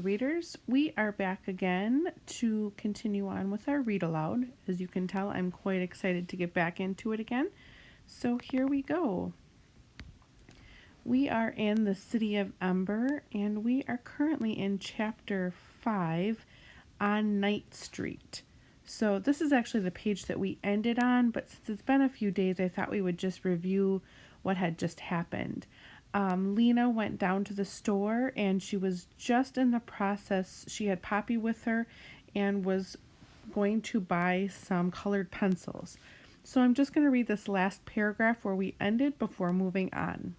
Readers, we are back again to continue on with our read aloud. As you can tell, I'm quite excited to get back into it again. So here we go. We are in the City of Ember, and we are currently in Chapter 5 on Night Street. So this is actually the page that we ended on, but since it's been a few days, I thought we would just review what had just happened. Lena went down to the store and she was just in the process. She had Poppy with her and was going to buy some colored pencils. So I'm just going to read this last paragraph where we ended before moving on.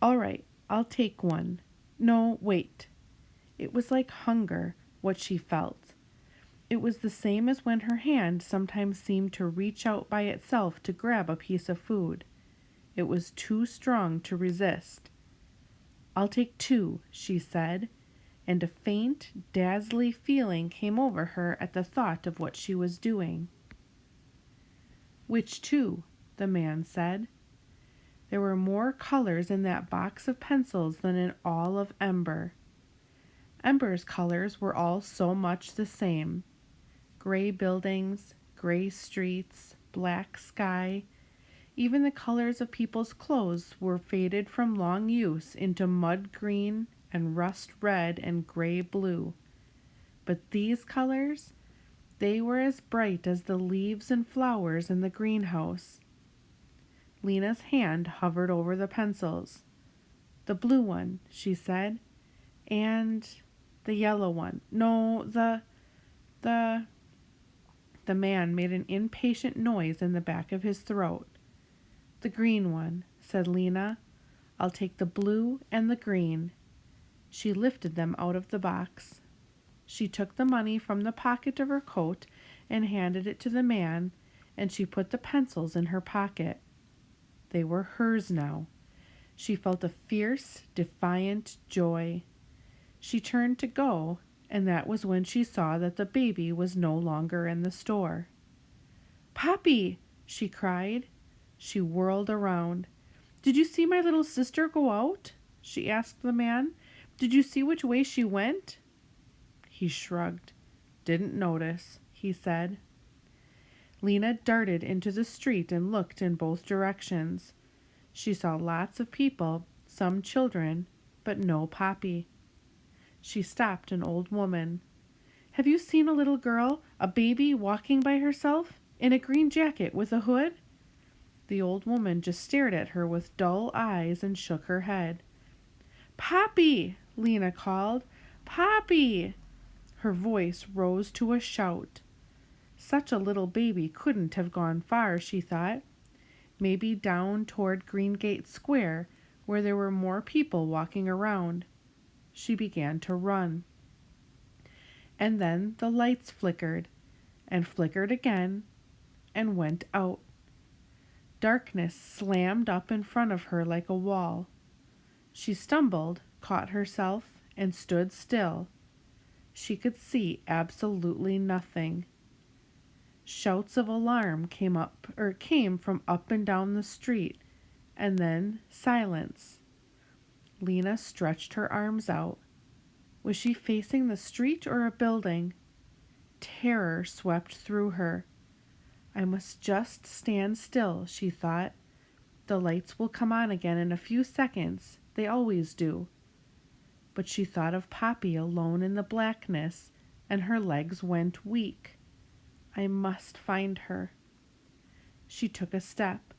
All right, I'll take one. No, wait. It was like hunger, what she felt. It was the same as when her hand sometimes seemed to reach out by itself to grab a piece of food. It was too strong to resist. I'll take two, she said, and a faint, dazzling feeling came over her at the thought of what she was doing. Which two? The man said. There were more colors in that box of pencils than in all of Ember. Ember's colors were all so much the same. Gray buildings, gray streets, black sky. Even the colors of people's clothes were faded from long use into mud green and rust red and gray blue. But these colors, they were as bright as the leaves and flowers in the greenhouse. Lena's hand hovered over the pencils. The blue one, she said, and the yellow one. No, the man made an impatient noise in the back of his throat. The green one, said Lena. I'll take the blue and the green. She lifted them out of the box. She took the money from the pocket of her coat and handed it to the man, and she put the pencils in her pocket. They were hers now. She felt a fierce, defiant joy. She turned to go, and that was when she saw that the baby was no longer in the store. Poppy, she cried. She whirled around. Did you see my little sister go out? She asked the man. Did you see which way she went? He shrugged. Didn't notice, he said. Lena darted into the street and looked in both directions. She saw lots of people, some children, but no Poppy. She stopped an old woman. Have you seen a little girl, a baby, walking by herself, in a green jacket with a hood? The old woman just stared at her with dull eyes and shook her head. Poppy, Lena called. Poppy! Her voice rose to a shout. Such a little baby couldn't have gone far, she thought. Maybe down toward Greengate Square, where there were more people walking around. She began to run. And then the lights flickered, and flickered again, and went out. Darkness slammed up in front of her like a wall. She stumbled, caught herself, and stood still. She could see absolutely nothing. Shouts of alarm came from up and down the street, and then silence. Lena stretched her arms out. Was she facing the street or a building? Terror swept through her. I must just stand still, she thought. The lights will come on again in a few seconds. They always do. But she thought of Poppy alone in the blackness, and her legs went weak. I must find her. She took a step.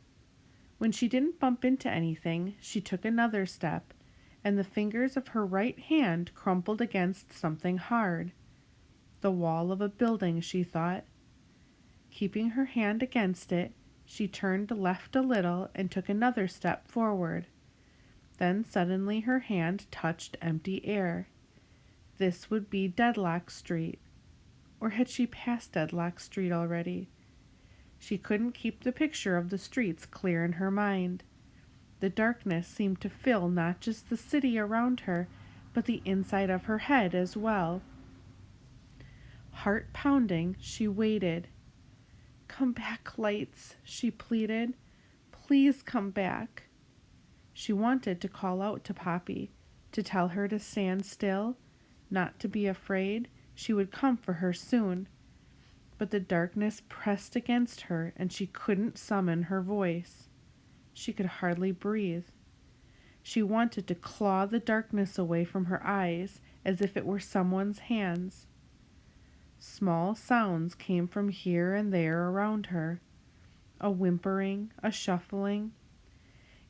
When she didn't bump into anything, she took another step, and the fingers of her right hand crumpled against something hard. The wall of a building, she thought. Keeping her hand against it, she turned left a little and took another step forward. Then suddenly her hand touched empty air. This would be Deadlock Street. Or had she passed Deadlock Street already? She couldn't keep the picture of the streets clear in her mind. The darkness seemed to fill not just the city around her, but the inside of her head as well. Heart pounding, she waited. Come back, lights, she pleaded. Please come back. She wanted to call out to Poppy, to tell her to stand still, not to be afraid. She would come for her soon. But the darkness pressed against her, and she couldn't summon her voice. She could hardly breathe. She wanted to claw the darkness away from her eyes, as if it were someone's hands. Small sounds came from here and there around her, a whimpering, a shuffling.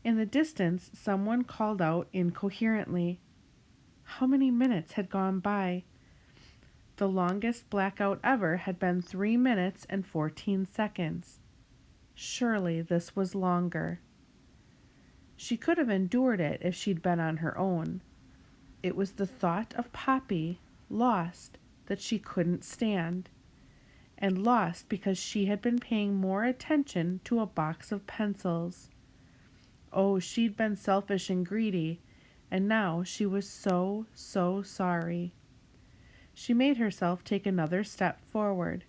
In the distance, someone called out incoherently. How many minutes had gone by? The longest blackout ever had been 3 minutes and 14 seconds. Surely this was longer. She could have endured it if she'd been on her own. It was the thought of Poppy, lost, that she couldn't stand. And lost because she had been paying more attention to a box of pencils. Oh, she'd been selfish and greedy, and now she was so sorry. She made herself take another step forward.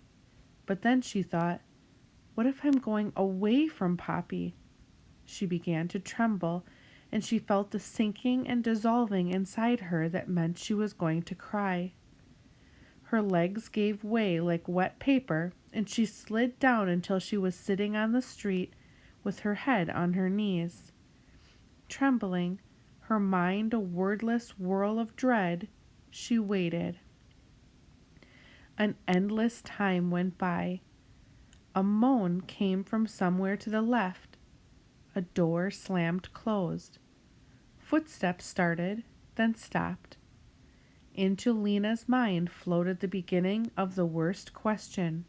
But then she thought, what if I'm going away from Poppy? She began to tremble, and she felt the sinking and dissolving inside her that meant she was going to cry. Her legs gave way like wet paper, and she slid down until she was sitting on the street with her head on her knees. Trembling, her mind a wordless whirl of dread, she waited. An endless time went by. A moan came from somewhere to the left. A door slammed closed. Footsteps started, then stopped. Into Lena's mind floated the beginning of the worst question.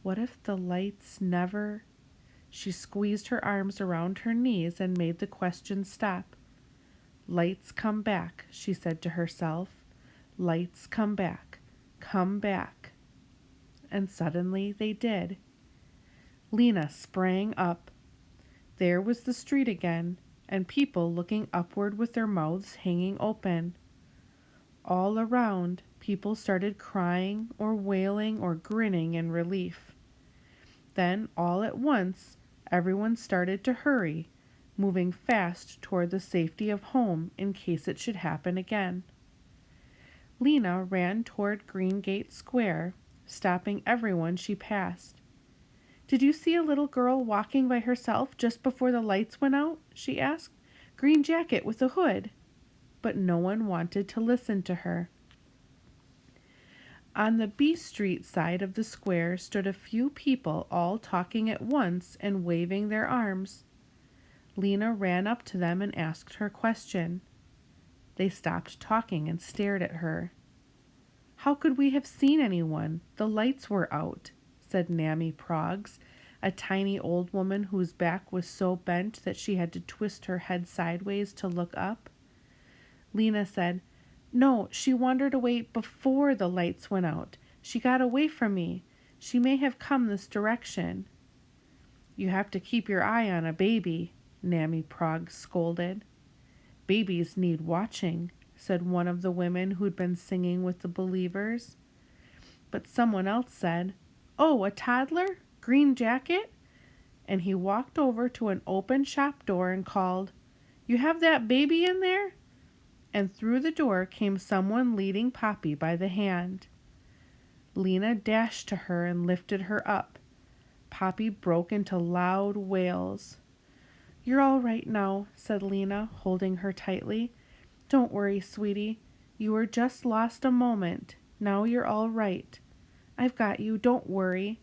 What if the lights never... She squeezed her arms around her knees and made the question stop. Lights come back, she said to herself. Lights come back. Come back. And suddenly they did. Lena sprang up. There was the street again, and people looking upward with their mouths hanging open. All around, people started crying or wailing or grinning in relief. Then, all at once, everyone started to hurry, moving fast toward the safety of home in case it should happen again. Lena ran toward Greengate Square, stopping everyone she passed. Did you see a little girl walking by herself just before the lights went out? She asked. Green jacket with a hood. But no one wanted to listen to her. On the B Street side of the square stood a few people all talking at once and waving their arms. Lena ran up to them and asked her question. They stopped talking and stared at her. How could we have seen anyone? The lights were out, said Nammy Proggs, a tiny old woman whose back was so bent that she had to twist her head sideways to look up. Lena said, No, she wandered away before the lights went out. She got away from me. She may have come this direction. You have to keep your eye on a baby, Nammy Proggs scolded. Babies need watching, said one of the women who'd been singing with the Believers. But someone else said, Oh, a toddler? Green jacket? And he walked over to an open shop door and called, You have that baby in there? And through the door came someone leading Poppy by the hand. Lena dashed to her and lifted her up. Poppy broke into loud wails. You're all right now, said Lena, holding her tightly. Don't worry, sweetie. You were just lost a moment. Now you're all right. I've got you. Don't worry.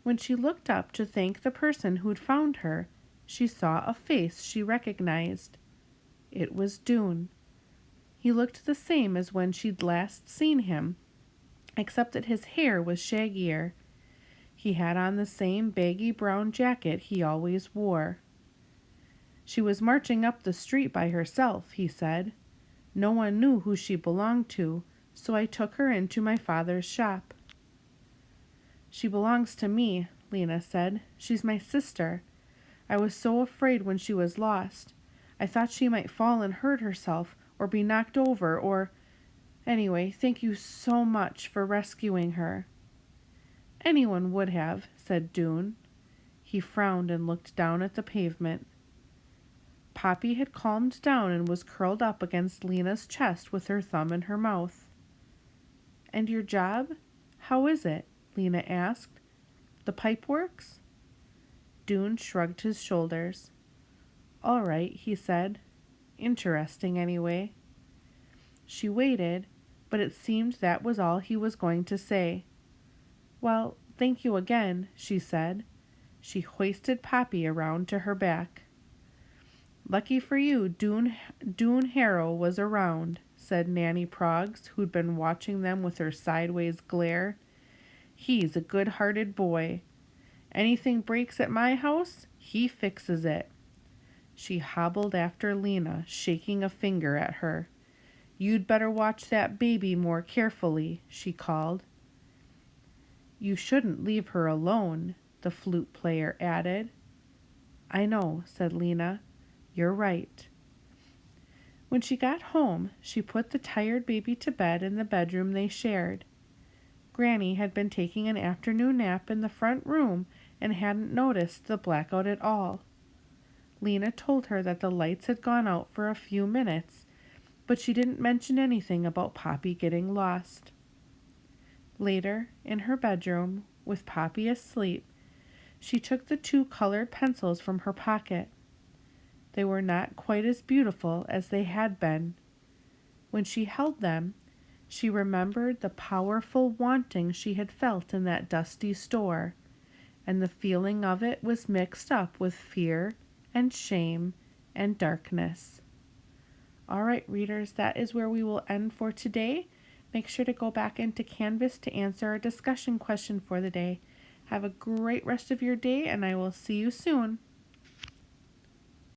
When she looked up to thank the person who'd found her, she saw a face she recognized. It was Dune. He looked the same as when she'd last seen him, except that his hair was shaggier. He had on the same baggy brown jacket he always wore. She was marching up the street by herself, he said. No one knew who she belonged to, so I took her into my father's shop. She belongs to me, Lena said. She's my sister. I was so afraid when she was lost. I thought she might fall and hurt herself, or be knocked over, or... Anyway, thank you so much for rescuing her. Anyone would have, said Dune. He frowned and looked down at the pavement. Poppy had calmed down and was curled up against Lena's chest with her thumb in her mouth. "And your job? How is it?" Lena asked. "The pipe works?" Dune shrugged his shoulders. "All right," he said. "Interesting, anyway." She waited, but it seemed that was all he was going to say. "Well, thank you again," she said. She hoisted Poppy around to her back. "Lucky for you, Dune Harrow was around," said Nanny Proggs, who'd been watching them with her sideways glare. "He's a good-hearted boy. Anything breaks at my house, he fixes it." She hobbled after Lena, shaking a finger at her. "You'd better watch that baby more carefully," she called. "You shouldn't leave her alone," the flute player added. "I know," said Lena. "You're right." When she got home, she put the tired baby to bed in the bedroom they shared. Granny had been taking an afternoon nap in the front room and hadn't noticed the blackout at all. Lena told her that the lights had gone out for a few minutes, but she didn't mention anything about Poppy getting lost. Later, in her bedroom, with Poppy asleep, she took the 2 colored pencils from her pocket. They were not quite as beautiful as they had been. When she held them, she remembered the powerful wanting she had felt in that dusty store, and the feeling of it was mixed up with fear and shame and darkness. All right, readers, that is where we will end for today. Make sure to go back into Canvas to answer our discussion question for the day. Have a great rest of your day, and I will see you soon.